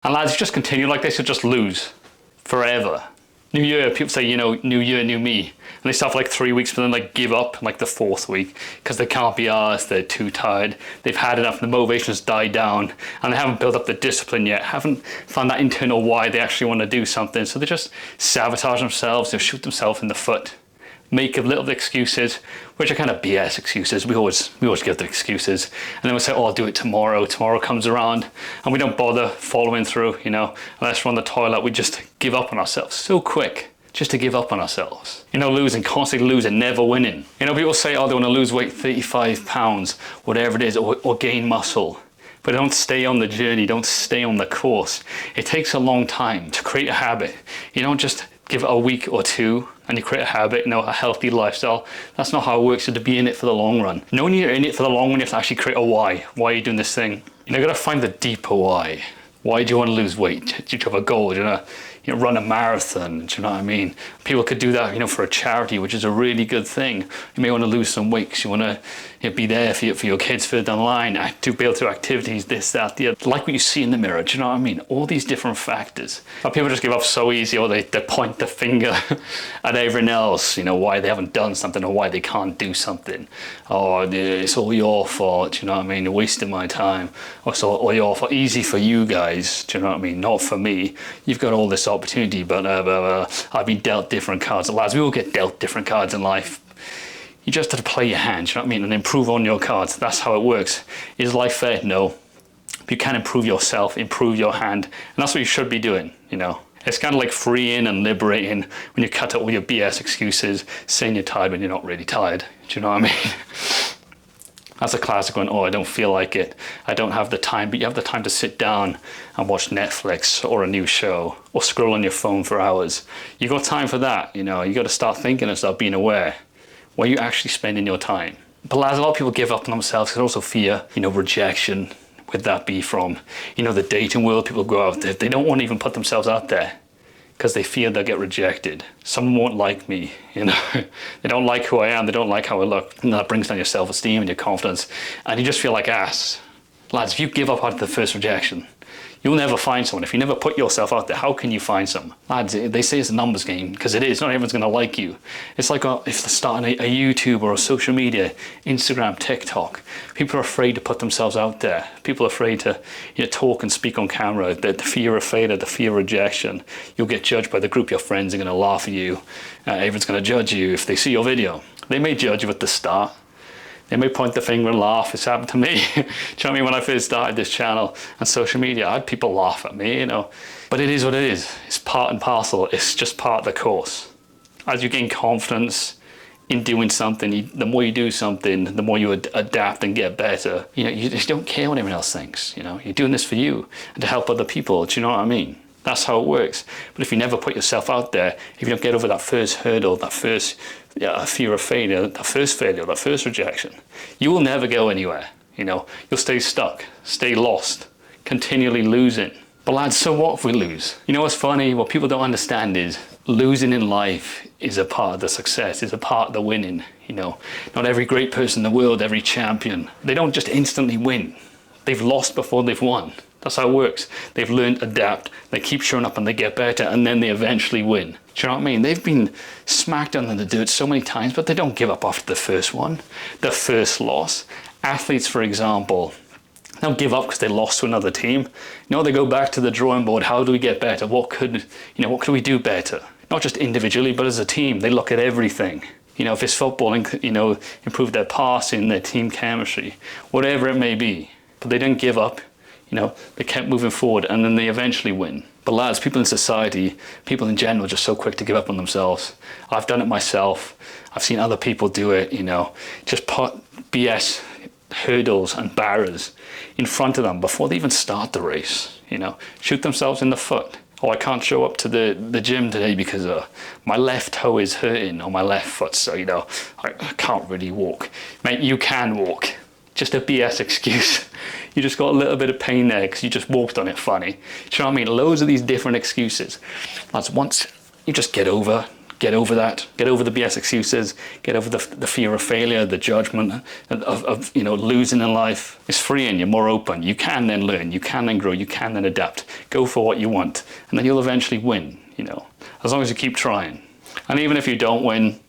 And lads, if you just continue like this, you'll just lose forever. New year, people say, you know, new year, new me. And they start for like 3 weeks, but then like give up in like the 4th week because they can't be arsed, they're too tired, they've had enough, the motivation has died down, and they haven't built up the discipline yet, haven't found that internal why they actually want to do something. So they just sabotage themselves, they shoot themselves in the foot, make a little excuses, which are kind of BS excuses. We always give the excuses, and then we say, oh, I'll do it tomorrow. Tomorrow comes around, and we don't bother following through, you know. Unless we're on the toilet, we just give up on ourselves so quick, just to give up on ourselves. You know, losing, constantly losing, never winning. You know, people say, oh, they want to lose weight, 35 pounds, whatever it is, or gain muscle. But don't stay on the journey, don't stay on the course. It takes a long time to create a habit. You don't just give it a week or two and you create a habit, you know, a healthy lifestyle. That's not how it works. So to be in it for the long run. Knowing you're in it for the long run, you have to actually create a why. Why are you doing this thing? You know, you gotta find the deeper why. Why do you want to lose weight? Do you have a goal? Do you want to run a marathon? Do you know what I mean? People could do that, you know, for a charity, which is a really good thing. You may want to lose some weight because you want to, you know, be there for your kids further down the line, to be able to do activities, this, that, the other. Like what you see in the mirror, do you know what I mean? All these different factors. But people just give up so easy, or they point the finger at everyone else, you know, why they haven't done something or why they can't do something. Or it's all your fault, you know what I mean? You're wasting my time. Or it's all your fault. Easy for you guys, do you know what I mean? Not for me. You've got all this opportunity, but I've been dealt different cards. Lads, we all get dealt different cards in life. You just have to play your hand, you know what I mean, and improve on your cards. That's how it works. Is life fair? No. But you can improve yourself, improve your hand, and that's what you should be doing, you know. It's kind of like freeing and liberating when you cut out all your BS excuses, saying you're tired when you're not really tired. Do you know what I mean? That's a classic one. Oh, I don't feel like it. I don't have the time. But you have the time to sit down and watch Netflix or a new show or scroll on your phone for hours. You got time for that, you know. You got to start thinking and start being aware. Where are you actually spending your time? But lads, a lot of people give up on themselves because also fear, you know, rejection. Would that be from, you know, the dating world? People go out there, they don't want to even put themselves out there because they fear they'll get rejected. Someone won't like me, you know. They don't like who I am, they don't like how I look. And that brings down your self-esteem and your confidence, and you just feel like ass. Lads, if you give up after the first rejection, you'll never find someone. If you never put yourself out there, how can you find someone? Lads, they say it's a numbers game, because it is. Not everyone's going to like you. It's like if they're starting a YouTube or a social media, Instagram, TikTok. People are afraid to put themselves out there. People are afraid to, you know, talk and speak on camera. The fear of failure, the fear of rejection. You'll get judged by the group. Your friends are going to laugh at you. Everyone's going to judge you if they see your video. They may judge you at the start. They may point the finger and laugh. It's happened to me. Do you know what I mean? When I first started this channel and social media, I had people laugh at me, you know. But it is what it is. It's part and parcel. It's just part of the course. As you gain confidence in doing something, the more you do something, the more you adapt and get better. You know, you just don't care what anyone else thinks. You know, you're doing this for you and to help other people. Do you know what I mean? That's how it works. But if you never put yourself out there, if you don't get over that first hurdle, that first fear of failure, that first rejection, you will never go anywhere. You know, you'll stay stuck, stay lost, continually losing. But lads, so what if we lose? You know what's funny? What people don't understand is losing in life is a part of the success, is a part of the winning. You know, not every great person in the world, every champion, they don't just instantly win. They've lost before they've won. That's how it works. They've learned to adapt. They keep showing up and they get better, and then they eventually win. Do you know what I mean? They've been smacked under the dirt so many times, but they don't give up after the first one, the first loss. Athletes, for example, don't give up because they lost to another team. No, they go back to the drawing board. How do we get better? What could we do better? Not just individually, but as a team. They look at everything. You know, if it's footballing, you know, improve their passing, their team chemistry, whatever it may be. But they didn't give up. You know, they kept moving forward, and then they eventually win. But lads, people in society, people in general, are just so quick to give up on themselves. I've done it myself. I've seen other people do it, you know. Just put BS hurdles and barriers in front of them before they even start the race, you know. Shoot themselves in the foot. Oh, I can't show up to the gym today because my left toe is hurting on my left foot, so, you know, I can't really walk. Mate, you can walk. Just a BS excuse. You just got a little bit of pain there because you just walked on it funny. Do you know what I mean? Loads of these different excuses. That's once you just get over, Get over that. Get over the BS excuses. Get over the fear of failure, the judgment of losing in life. It's freeing. You're more open. You can then learn. You can then grow. You can then adapt. Go for what you want, and then you'll eventually win. As long as you keep trying. And even if you don't win,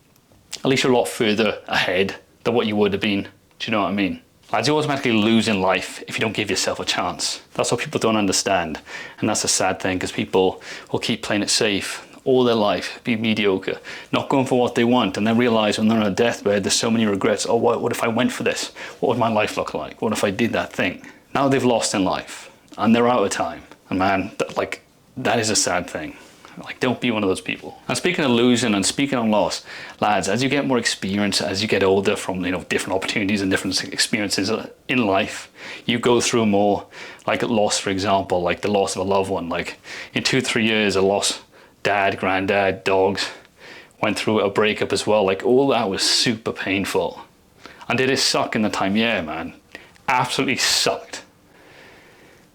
at least you're a lot further ahead than what you would have been. Do you know what I mean? Lads, you automatically lose in life if you don't give yourself a chance. That's what people don't understand. And that's a sad thing, because people will keep playing it safe all their life, be mediocre, not going for what they want, and then realize when they're on a deathbed, there's so many regrets. Oh, what if I went for this? What would my life look like? What if I did that thing? Now they've lost in life, and they're out of time. And man, that is a sad thing. Don't be one of those people. And speaking of losing and speaking of loss, lads, as you get more experience, as you get older from different opportunities and different experiences in life, you go through more, like loss, for example, like the loss of a loved one. Like in 2-3 years, I lost dad, granddad, dogs, went through a breakup as well. Like all that was super painful. And did it suck in the time? Yeah, man, absolutely sucked.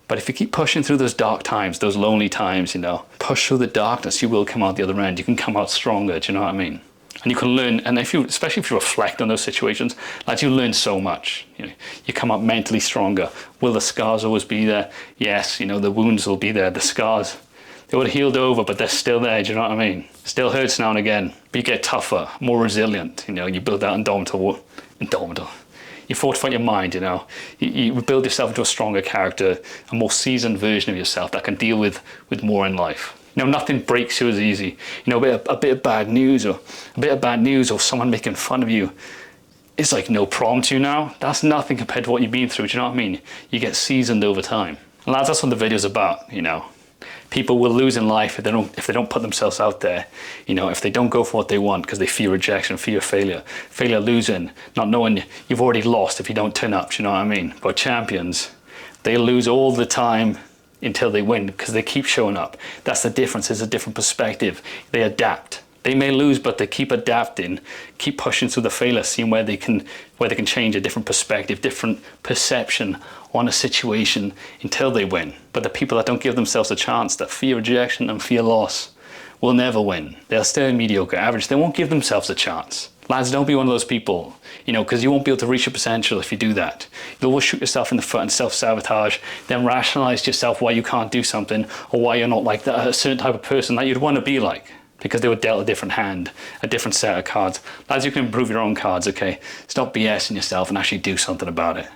But if you keep pushing through those dark times, those lonely times, push through the darkness, you will come out the other end. You can come out stronger, do you know what I mean? And you can learn, and especially if you reflect on those situations, lads, you learn so much. You come out mentally stronger. Will the scars always be there? Yes, the wounds will be there, the scars. They would have healed over, but they're still there, do you know what I mean? Still hurts now and again, but you get tougher, more resilient, you build that indomitable. You fortify your mind, you build yourself into a stronger character, a more seasoned version of yourself that can deal with more in life. Nothing breaks you as easy. A bit of bad news or someone making fun of you, it's like no problem to you now. That's nothing compared to what you've been through, do you know what I mean? You get seasoned over time. And lads, that's what the video's about, People will lose in life if they don't put themselves out there. If they don't go for what they want because they fear rejection, fear failure, losing, not knowing you've already lost if you don't turn up. Do you know what I mean? But champions, they lose all the time until they win because they keep showing up. That's the difference. It's a different perspective. They adapt. They may lose, but they keep adapting, keep pushing through the failure, seeing where they can change a different perspective, different perception on a situation until they win. But the people that don't give themselves a chance, that fear rejection and fear loss, will never win. They'll stay mediocre, average. They won't give themselves a chance. Lads, don't be one of those people, because you won't be able to reach your potential if you do that. You'll always shoot yourself in the foot and self-sabotage, then rationalize to yourself why you can't do something or why you're not like that, a certain type of person that you'd want to be like. Because they were dealt a different hand, a different set of cards. Lads, you can improve your own cards, okay? Stop BSing yourself and actually do something about it,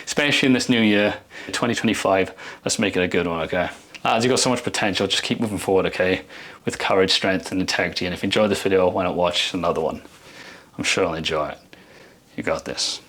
Especially in this new year, 2025, let's make it a good one, okay? Lads, you've got so much potential, just keep moving forward, okay? With courage, strength, and integrity. And if you enjoyed this video, why not watch another one? I'm sure you'll enjoy it. You got this.